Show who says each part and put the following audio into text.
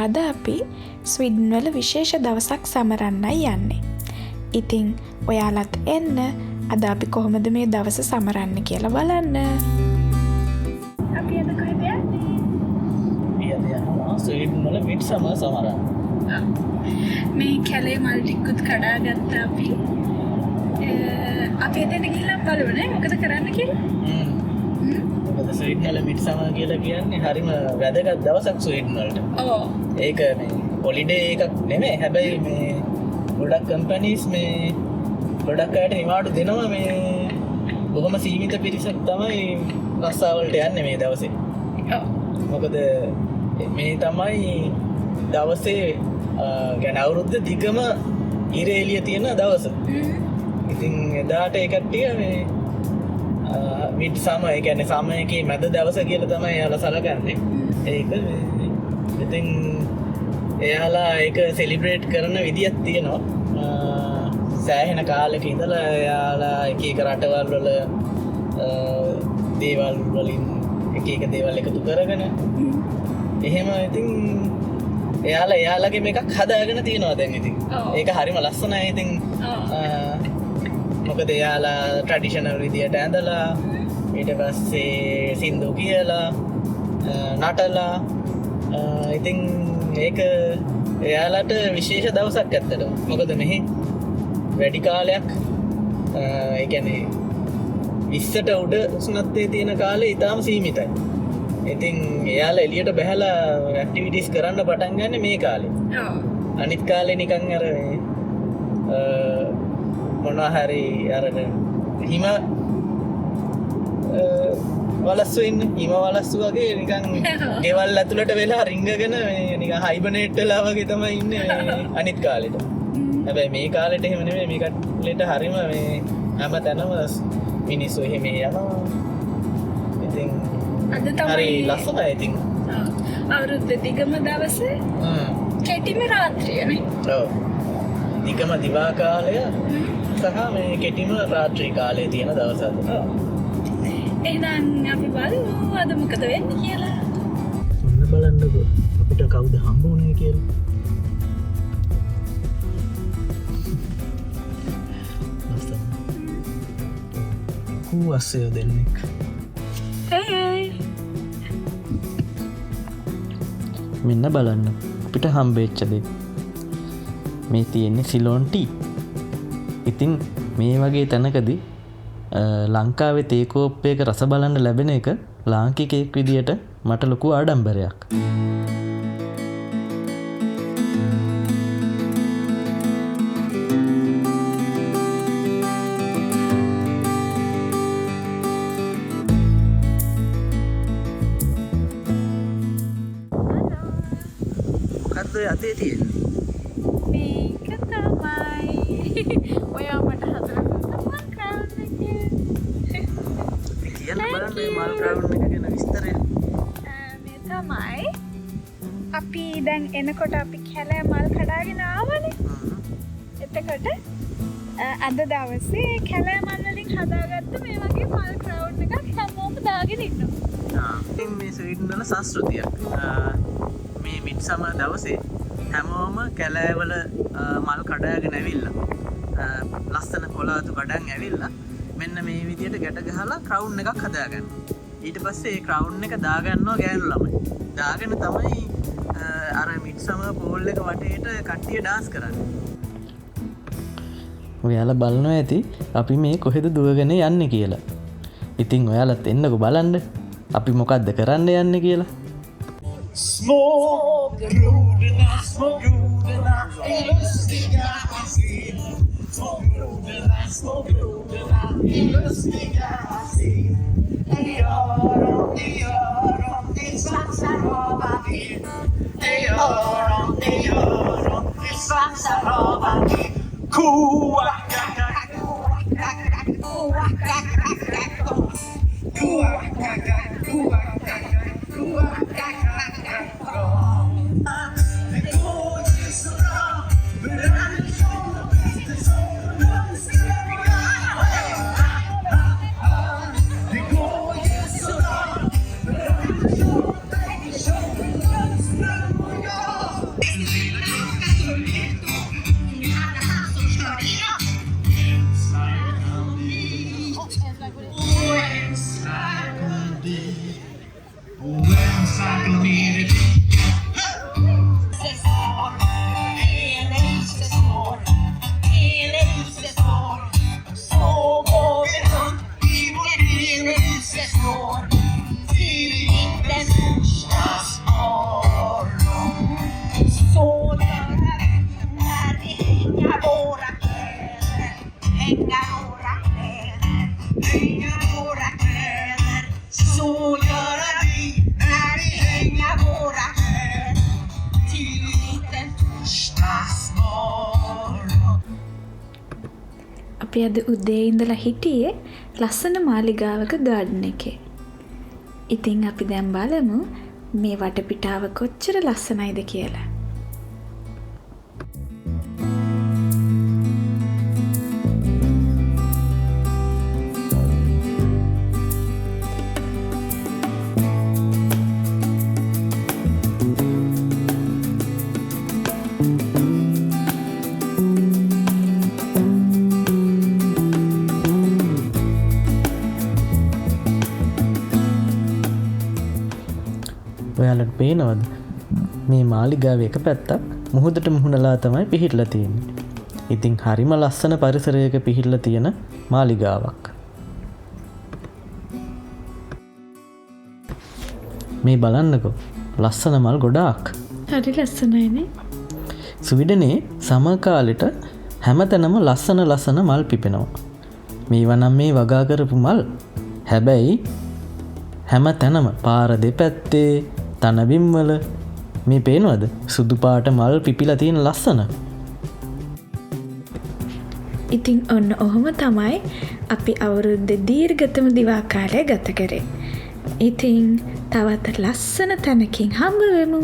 Speaker 1: අද අපි ස්විඩන් වල විශේෂ දවසක් සමරන්නයි යන්නේ. ඉතින් ඔයාලත් එන්න අද අපි කොහොමද මේ දවස සමරන්න කියලා බලන්න. අපි අද කොහෙද යන්නේ?
Speaker 2: ස්විඩන් වල මිඩ්සමර් සමරන්න.
Speaker 1: මේ කැලේ මල් ටිකකුත් කඩාගත්තා අපි. අපි එතන ගිහිල්ලා බලමු මොකද කරන්න කියලා.
Speaker 2: මොකද ස්විඩන් වල මිඩ්සමර් කියලා කියන්නේ හරිම වැදගත් දවසක් ස්විඩන් වලට.
Speaker 1: ඔව්.
Speaker 2: ඒක මේ හොලිඩේ එකක් නෙමෙයි. හැබැයි මේ ගොඩක් කම්පැනිස් මේ ගොඩක් අයට නිවාඩු දෙනවා. මේ බොහොම සීමිත පිරිසක් තමයි රස්සාවලට යන්නේ මේ දවසේ.
Speaker 1: ඔව්.
Speaker 2: මොකද මේ තමයි දවසේ ගැන අවුරුද්ද දිගම ඉර එළිය තියෙන දවස. ඉතින් එදාට ඒ කට්ටිය මේ මිඩ් සමර් ඒ කියන්නේ සමයකේ මැද දවස කියලා තමයි එයාලා සලකන්නේ. ඒක ඉතින් එයාලා ඒක සෙලිබ්‍රේට් කරන විදියක් තියෙනවා. සෑහෙන කාලෙක ඉඳලා එයාලා එක එක රටවල් වල දේවල් වලින් එක එක දේවල් එකතු කරගෙන එහෙම ඉතින් එයාලගේ මේකක් හදාගෙන තියෙනවා දැන් ඉතින්. ඒක හරිම ලස්සනයි ඉතින්. මොකද එයාලා ට්‍රැඩිෂනල් විදියට ඇඳලා ඊට පස්සේ සින්දු කියලා නටලා ඉතින් ඒක එයාලට විශේෂ දවසක් ඇත්තටම. මොකද මෙහි වැඩි කාලයක් ඒ කියන්නේ 20ට උඩ උෂ්ණත්වයේ තියෙන කාලේ ඉතාම සීමිතයි. ඉතින් එයාලා එළියට බහැලා ඇක්ටිවිටීස් කරන්න පටන් ගන්න මේ කාලේ.
Speaker 1: ඔව්.
Speaker 2: අනිත් කාලේ නිකන් අර මොනවා හරි අර හිම වලස්සු ඉන්නේ. හිම වලස්සු වගේ නිකන් ගෙවල් ඇතුළට වෙලා රිංගගෙන මේ නිකන් හයිබර්නේට් වෙලා වගේ තමයි ඉන්නේ අනිත් කාලෙට. හැබැයි මේ කාලෙට එහෙම නෙමෙයි. මේ කාලෙට හරිම මේ හැම තැනම මිනිස්සු එහෙම යනවා. ඉතින්
Speaker 1: අද තමයි
Speaker 2: හරි ලස්සනයි ඉතින්.
Speaker 1: අවුරුද්ද දිගම දවසේ කෙටිම රාත්‍රියනේ.
Speaker 2: ඔව්. දිගම දිවා කාලය සහ මේ කෙටිම රාත්‍රී කාලයේ තියෙන දවසක්.
Speaker 1: ඔව්. එහෙනම් අපි බලමු අද මොකද වෙන්නේ කියලා.
Speaker 2: ඔන්න බලන්නකෝ අපිට කවුද හම්බ වුනේ කියලා. අස්සයෝ දෙන්නෙක්. මෙන්න බලන්න අපිට හම්බෙච්ච දේ. මේ තියෙන්නේ සිලෝන් ටී. ඉතින් මේ වගේ තැනකදී ලංකාවේ තේ කෝප්පයක රස බලන්න ලැබෙන එක ලාංකිකයෙක් විදියට මට ලොකු ආඩම්බරයක්. අතේ තියෙන්නේ
Speaker 1: මේක තමයි ඔයා මට හදලා මල් ක්‍රවුන් එක
Speaker 2: කියලා බලන්න මේ මල් ක්‍රවුන් එක ගැන විස්තරය.
Speaker 1: මේ තමයි අපි දැන් එනකොට අපි කැලෑ මල් කඩාගෙන ආවනේ. එතකොට අද දවසේ කැලෑ මල් වලින් හදාගත්ත මේ වගේ මල් ක්‍රවුන් එකක් හැමෝම දාගෙන ඉන්නවා.
Speaker 2: ඉතින් මේ ස්වීඩන් වල සංස්කෘතියක්. මේ මිඩ්සමර් දවසේ හැමෝම කැලෑවල මල් කඩාගෙන ඇවිල්ලා ලස්සන කොළාතු කඩන් ඇවිල්ලා මෙන්න මේ විදියට ගැට ගහලා ක්‍රවුන් එකක් හදාගන්න. ඊට පස්සේ ඒ ක්‍රවුන් එක දාගන්නවා ගෑනු ළමයි. දාගෙන තමයි අර මිඩ්සමර් පෝල් එක වටේට කට්ටිය ඩාන්ස් කරන්නේ. ඔයාලා බලනවා ඇති අපි මේ කොහෙද දුවගෙන යන්නේ කියලා. ඉතින් ඔයාලත් එන්නකෝ බලන්න අපි මොකද්ද කරන්න යන්නේ කියලා.
Speaker 3: Smoke Rudena, smoke Rudena, lustiga así. Smoke Rudena, lustiga así. Ey oro, di svansa roba di. Ey oro, di svansa roba di. Kua, kaka, kua, kaka, kua, kaka, kua, kaka, kua, kaka, kua, kaka.
Speaker 1: අපි අද උදේ ඉඳලා හිටියේ ලස්සන මාලිගාවක garden එකේ. ඉතින් අපි දැන් බලමු මේ වටපිටාව කොච්චර ලස්සනයිද කියලා.
Speaker 2: ඔයාලට පේනවද මේ මාලිගාවේ එක පැත්තක් මුහුදට මුහුණලා තමයි පිහිටලා තියෙන්නේ. ඉතින් හරිම ලස්සන පරිසරයක පිහිටලා තියෙන මාලිගාවක්. මේ බලන්නකෝ ලස්සන මල් ගොඩාක්.
Speaker 1: හරි ලස්සනයිනේ.
Speaker 2: ස්වීඩනයේ සමකාලෙට හැමතැනම ලස්සන මල් පිපෙනවා. මේවා නම් මේ වගා කරපු මල්. හැබැයි හැම තැනම පාර දෙපැත්තේ තනබිම්වල මේ පේනවද සුදු පාට මල් පිපිලා තියෙන ලස්සන.
Speaker 1: ඉතින් ඔන්න ඔහොම තමයි අපි අවුරුද්දේ දීර්ඝතම දිවා කාලය ගත කරේ. ඉතින් තවත් ලස්සන තැනකින් හම්බ වෙමු.